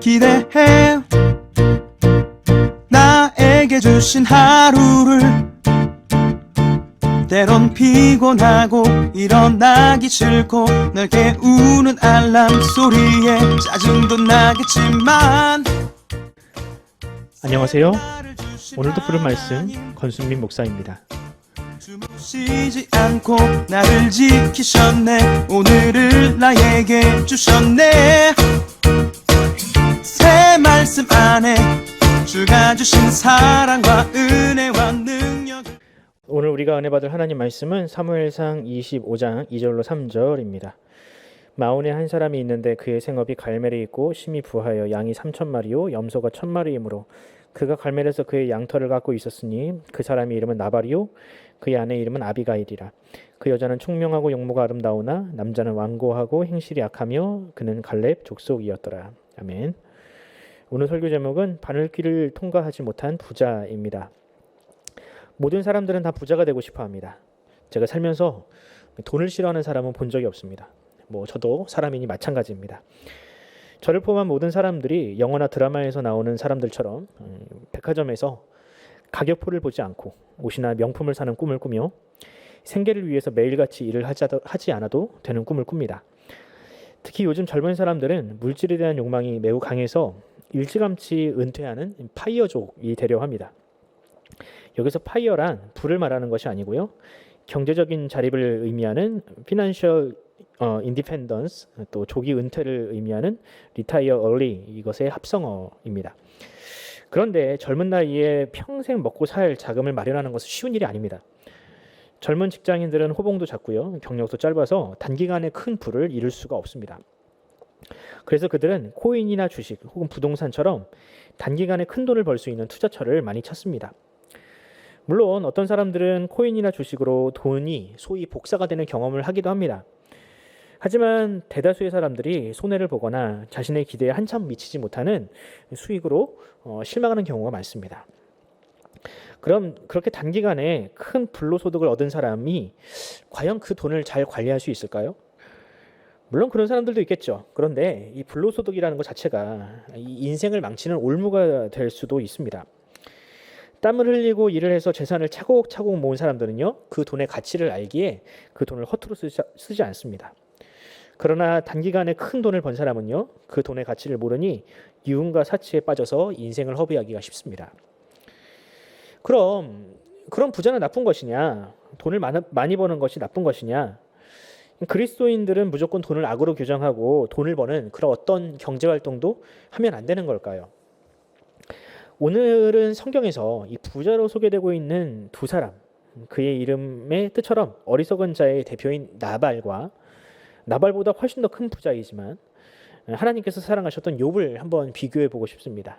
기대해 나에게 주신 하루를 때론 피곤하고 일어나기 싫고 널 깨우는 알람 소리에 짜증도 나겠지만 안녕하세요. 오늘도 부를 말씀 권순민 목사입니다. 쉬지 않고 나를 지키셨네. 오늘을 나에게 주셨네. 새 말씀 안에 주가 주신 사랑과 은혜와 능력. 오늘 우리가 은혜 받을 하나님 말씀은 사무엘상 25장 2절로 3절입니다. 마온에 한 사람이 있는데 그의 생업이 갈멜에 있고 심히 부하여 양이 3,000마리요 염소가 1,000마리이므로 그가 갈멜에서 그의 양털을 갖고 있었으니 그 사람의 이름은 나발이요 그의 아내의 이름은 아비가일이라. 그 여자는 총명하고 용모가 아름다우나 남자는 완고하고 행실이 약하며 그는 갈렙 족속이었더라. 아멘. 오늘 설교 제목은 바늘길을 통과하지 못한 부자입니다. 모든 사람들은 다 부자가 되고 싶어 합니다. 제가 살면서 돈을 싫어하는 사람은 본 적이 없습니다. 저도 사람이니 마찬가지입니다. 저를 포함한 모든 사람들이 영화나 드라마에서 나오는 사람들처럼 백화점에서 가격표를 보지 않고 옷이나 명품을 사는 꿈을 꾸며 생계를 위해서 매일같이 일을 하지 않아도 되는 꿈을 꿉니다. 특히 요즘 젊은 사람들은 물질에 대한 욕망이 매우 강해서 일찌감치 은퇴하는 파이어족이 되려 합니다. 여기서 파이어란 불을 말하는 것이 아니고요. 경제적인 자립을 의미하는 피난셜 인디펜던스, 또 조기 은퇴를 의미하는 리타이어 얼리, 이것의 합성어입니다. 그런데 젊은 나이에 평생 먹고 살 자금을 마련하는 것은 쉬운 일이 아닙니다. 젊은 직장인들은 호봉도 작고요. 경력도 짧아서 단기간에 큰 부를 이룰 수가 없습니다. 그래서 그들은 코인이나 주식 혹은 부동산처럼 단기간에 큰 돈을 벌 수 있는 투자처를 많이 찾습니다. 물론 어떤 사람들은 코인이나 주식으로 돈이 소위 복사가 되는 경험을 하기도 합니다. 하지만 대다수의 사람들이 손해를 보거나 자신의 기대에 한참 미치지 못하는 수익으로 실망하는 경우가 많습니다. 그럼 그렇게 단기간에 큰 불로소득을 얻은 사람이 과연 그 돈을 잘 관리할 수 있을까요? 물론 그런 사람들도 있겠죠. 그런데 이 불로소득이라는 것 자체가 이 인생을 망치는 올무가 될 수도 있습니다. 땀을 흘리고 일을 해서 재산을 차곡차곡 모은 사람들은요, 그 돈의 가치를 알기에 그 돈을 허투루 쓰지 않습니다. 그러나 단기간에 큰 돈을 번 사람은요, 그 돈의 가치를 모르니 유흥과 사치에 빠져서 인생을 허비하기가 쉽습니다. 그럼 부자는 나쁜 것이냐? 돈을 많이 버는 것이 나쁜 것이냐? 그리스도인들은 무조건 돈을 악으로 규정하고 돈을 버는 그런 어떤 경제활동도 하면 안 되는 걸까요? 오늘은 성경에서 이 부자로 소개되고 있는 두 사람, 그의 이름의 뜻처럼 어리석은 자의 대표인 나발보다 훨씬 더 큰 부자이지만 하나님께서 사랑하셨던 욥을 한번 비교해 보고 싶습니다.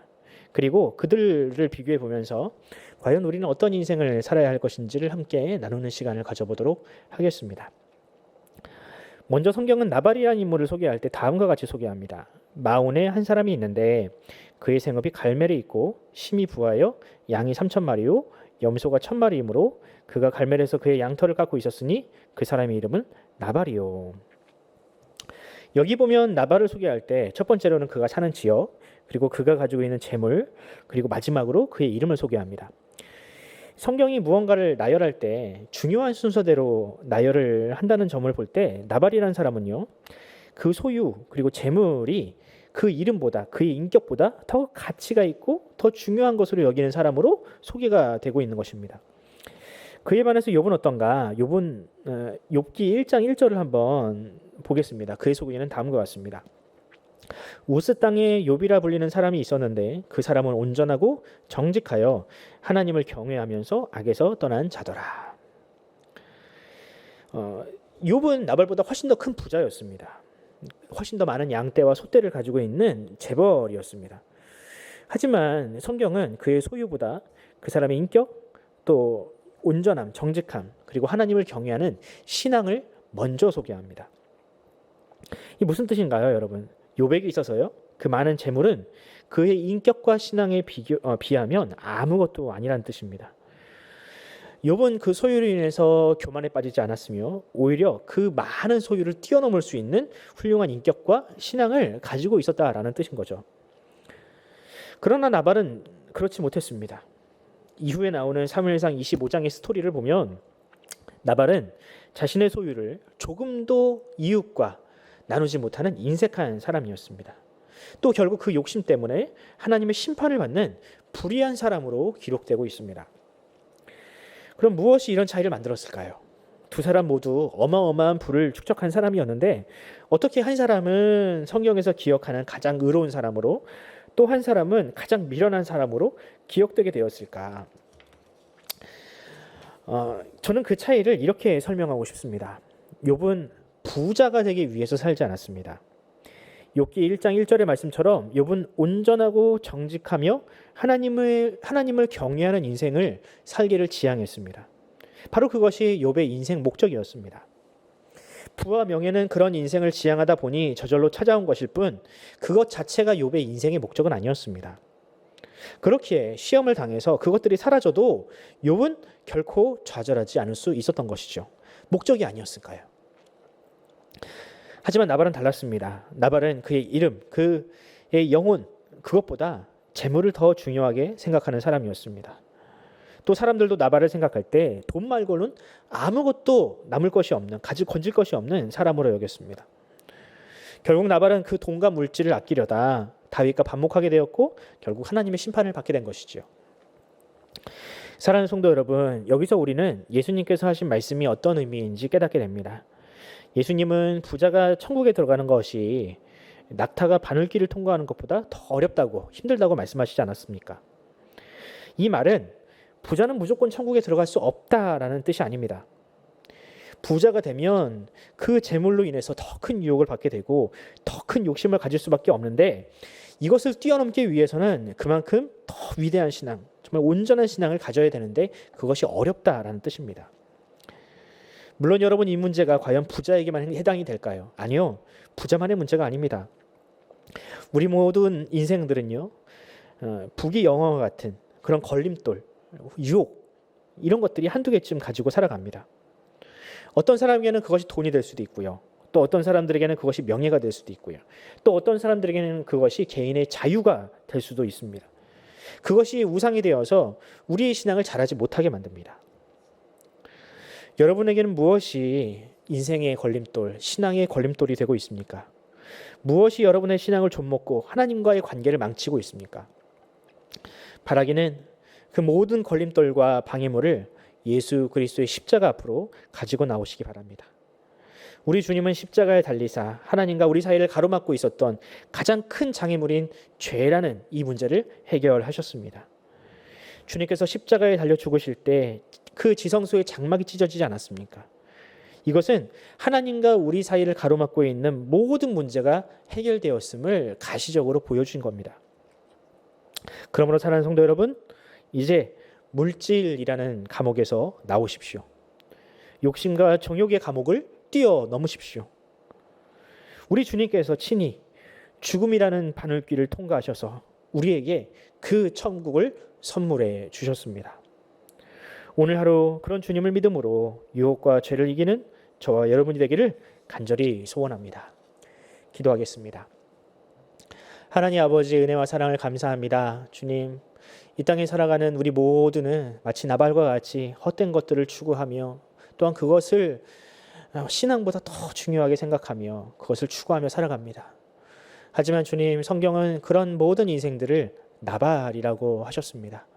그리고 그들을 비교해 보면서 과연 우리는 어떤 인생을 살아야 할 것인지를 함께 나누는 시간을 가져보도록 하겠습니다. 먼저 성경은 나발이라는 인물을 소개할 때 다음과 같이 소개합니다. 마온에 한 사람이 있는데 그의 생업이 갈멜에 있고 심히 부하여 양이 3,000마리요 염소가 1,000마리이므로 그가 갈멜에서 그의 양털을 깎고 있었으니 그 사람의 이름은 나발이요. 여기 보면 나발을 소개할 때 첫 번째로는 그가 사는 지역, 그리고 그가 가지고 있는 재물, 그리고 마지막으로 그의 이름을 소개합니다. 성경이 무언가를 나열할 때 중요한 순서대로 나열을 한다는 점을 볼 때 나발이라는 사람은요, 그 소유 그리고 재물이 그 이름보다, 그의 인격보다 더 가치가 있고 더 중요한 것으로 여기는 사람으로 소개가 되고 있는 것입니다. 그에 반해서 욥은 어떤가? 욥기 1장 1절을 한번 보겠습니다. 그의 소개는 다음과 같습니다. 우스 땅에 욥이라 불리는 사람이 있었는데 그 사람은 온전하고 정직하여 하나님을 경외하면서 악에서 떠난 자더라. 욥은 나발보다 훨씬 더 큰 부자였습니다. 훨씬 더 많은 양떼와 소떼를 가지고 있는 재벌이었습니다. 하지만 성경은 그의 소유보다 그 사람의 인격, 또 온전함, 정직함, 그리고 하나님을 경외하는 신앙을 먼저 소개합니다. 이 무슨 뜻인가요, 여러분? 욥에게 있어서요, 그 많은 재물은 그의 인격과 신앙에 비하면 아무것도 아니라는 뜻입니다. 욥은 그 소유로 인해서 교만에 빠지지 않았으며 오히려 그 많은 소유를 뛰어넘을 수 있는 훌륭한 인격과 신앙을 가지고 있었다라는 뜻인 거죠. 그러나 나발은 그렇지 못했습니다. 이후에 나오는 사무엘상 25장의 스토리를 보면 나발은 자신의 소유를 조금도 이웃과 나누지 못하는 인색한 사람이었습니다. 또 결국 그 욕심 때문에 하나님의 심판을 받는 불의한 사람으로 기록되고 있습니다. 그럼 무엇이 이런 차이를 만들었을까요? 두 사람 모두 어마어마한 부를 축적한 사람이었는데 어떻게 한 사람은 성경에서 기억하는 가장 의로운 사람으로 또 한 사람은 가장 미련한 사람으로 기억되게 되었을까? 저는 그 차이를 이렇게 설명하고 싶습니다. 욥은 부자가 되기 위해서 살지 않았습니다. 욥기 1장 1절의 말씀처럼 욥은 온전하고 정직하며 하나님을 경외하는 인생을 살기를 지향했습니다. 바로 그것이 욥의 인생 목적이었습니다. 부와 명예는 그런 인생을 지향하다 보니 저절로 찾아온 것일 뿐 그것 자체가 욥의 인생의 목적은 아니었습니다. 그렇기에 시험을 당해서 그것들이 사라져도 욥은 결코 좌절하지 않을 수 있었던 것이죠. 목적이 아니었을까요? 하지만 나발은 달랐습니다. 나발은 그의 이름, 그의 영혼, 그것보다 재물을 더 중요하게 생각하는 사람이었습니다. 또 사람들도 나발을 생각할 때 돈 말고는 아무것도 남을 것이 없는, 건질 것이 없는 사람으로 여겼습니다. 결국 나발은 그 돈과 물질을 아끼려다 다윗과 반목하게 되었고 결국 하나님의 심판을 받게 된 것이죠. 사랑하는 성도 여러분, 여기서 우리는 예수님께서 하신 말씀이 어떤 의미인지 깨닫게 됩니다. 예수님은 부자가 천국에 들어가는 것이 낙타가 바늘길을 통과하는 것보다 더 어렵다고 힘들다고 말씀하시지 않았습니까? 이 말은 부자는 무조건 천국에 들어갈 수 없다라는 뜻이 아닙니다. 부자가 되면 그 재물로 인해서 더 큰 유혹을 받게 되고 더 큰 욕심을 가질 수밖에 없는데 이것을 뛰어넘기 위해서는 그만큼 더 위대한 신앙, 정말 온전한 신앙을 가져야 되는데 그것이 어렵다라는 뜻입니다. 물론 여러분, 이 문제가 과연 부자에게만 해당이 될까요? 아니요. 부자만의 문제가 아닙니다. 우리 모든 인생들은요, 부귀 영화와 같은 그런 걸림돌, 유혹, 이런 것들이 한두 개쯤 가지고 살아갑니다. 어떤 사람에게는 그것이 돈이 될 수도 있고요. 또 어떤 사람들에게는 그것이 명예가 될 수도 있고요. 또 어떤 사람들에게는 그것이 개인의 자유가 될 수도 있습니다. 그것이 우상이 되어서 우리의 신앙을 잘하지 못하게 만듭니다. 여러분에게는 무엇이 인생의 걸림돌, 신앙의 걸림돌이 되고 있습니까? 무엇이 여러분의 신앙을 좀먹고 하나님과의 관계를 망치고 있습니까? 바라기는 그 모든 걸림돌과 방해물을 예수 그리스도의 십자가 앞으로 가지고 나오시기 바랍니다. 우리 주님은 십자가에 달리사 하나님과 우리 사이를 가로막고 있었던 가장 큰 장애물인 죄라는 이 문제를 해결하셨습니다. 주님께서 십자가에 달려 죽으실 때 그 지성소의 장막이 찢어지지 않았습니까? 이것은 하나님과 우리 사이를 가로막고 있는 모든 문제가 해결되었음을 가시적으로 보여준 겁니다. 그러므로 사랑하는 성도 여러분, 이제 물질이라는 감옥에서 나오십시오. 욕심과 정욕의 감옥을 뛰어넘으십시오. 우리 주님께서 친히 죽음이라는 바늘길을 통과하셔서 우리에게 그 천국을 선물해 주셨습니다. 오늘 하루 그런 주님을 믿음으로 유혹과 죄를 이기는 저와 여러분이 되기를 간절히 소원합니다. 기도하겠습니다. 하나님 아버지, 은혜와 사랑을 감사합니다. 주님, 이 땅에 살아가는 우리 모두는 마치 나발과 같이 헛된 것들을 추구하며 또한 그것을 신앙보다 더 중요하게 생각하며 그것을 추구하며 살아갑니다. 하지만 주님, 성경은 그런 모든 인생들을 나발이라고 하셨습니다.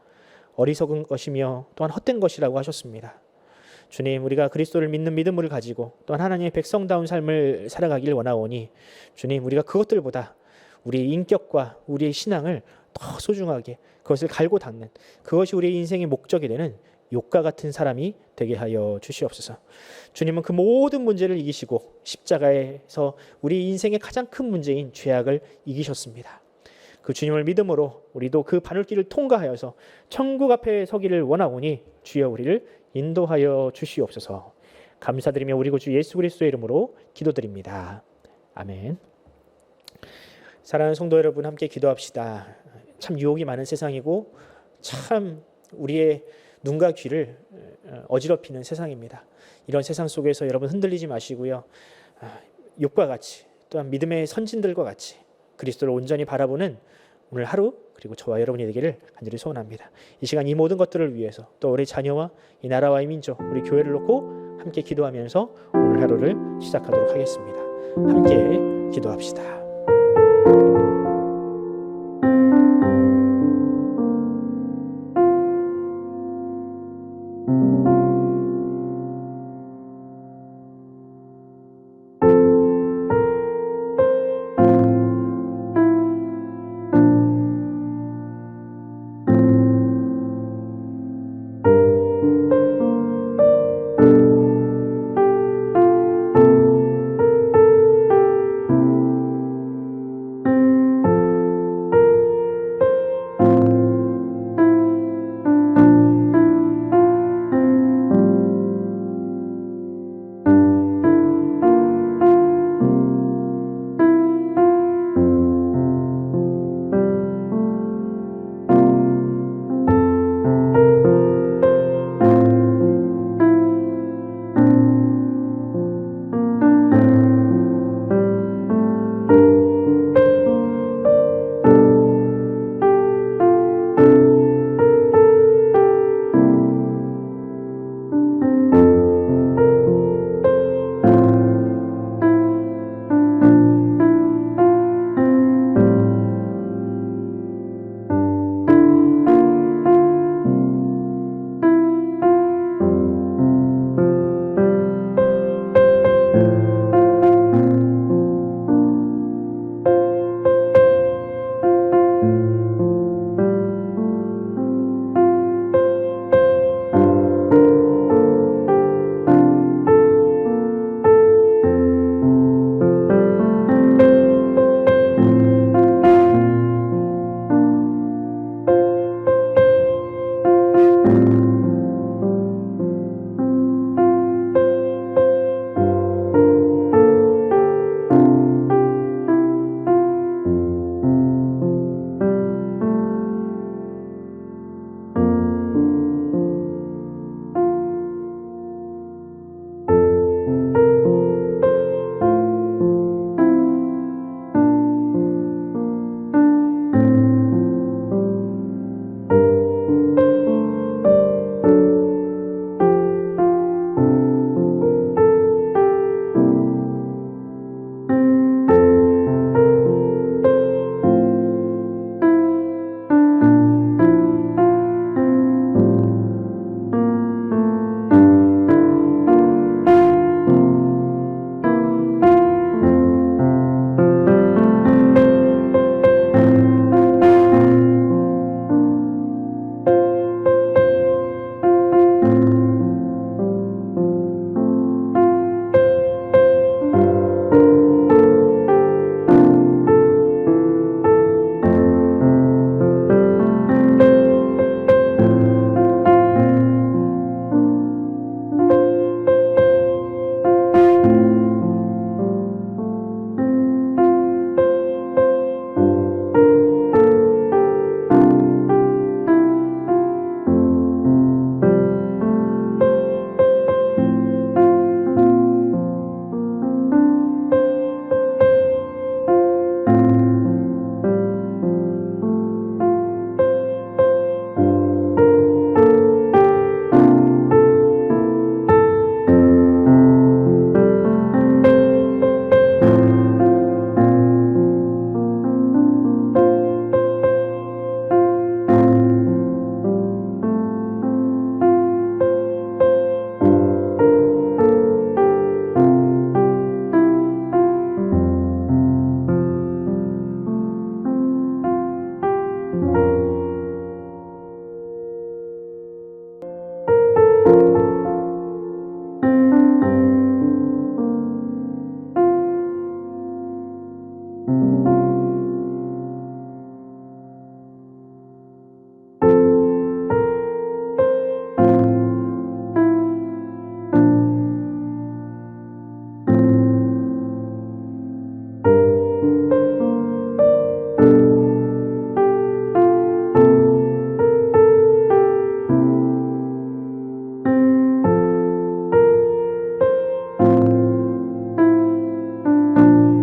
어리석은 것이며 또한 헛된 것이라고 하셨습니다. 주님, 우리가 그리스도를 믿는 믿음을 가지고 또한 하나님의 백성다운 삶을 살아가길 원하오니 주님, 우리가 그것들보다 우리의 인격과 우리의 신앙을 더 소중하게 그것을 갈고 닦는, 그것이 우리의 인생의 목적이 되는 욥과 같은 사람이 되게 하여 주시옵소서. 주님은 그 모든 문제를 이기시고 십자가에서 우리 인생의 가장 큰 문제인 죄악을 이기셨습니다. 그 주님을 믿음으로 우리도 그 바늘길을 통과하여서 천국 앞에 서기를 원하오니 주여 우리를 인도하여 주시옵소서. 감사드리며 우리 구주 예수 그리스도의 이름으로 기도드립니다. 아멘. 사랑하는 성도 여러분, 함께 기도합시다. 참 유혹이 많은 세상이고 참 우리의 눈과 귀를 어지럽히는 세상입니다. 이런 세상 속에서 여러분 흔들리지 마시고요. 욥과 같이 또한 믿음의 선진들과 같이 그리스도를 온전히 바라보는 오늘 하루 그리고 저와 여러분이 되기를 간절히 소원합니다. 이 시간 이 모든 것들을 위해서 또 우리 자녀와 이 나라와 이 민족, 우리 교회를 놓고 함께 기도하면서 오늘 하루를 시작하도록 하겠습니다. 함께 기도합시다.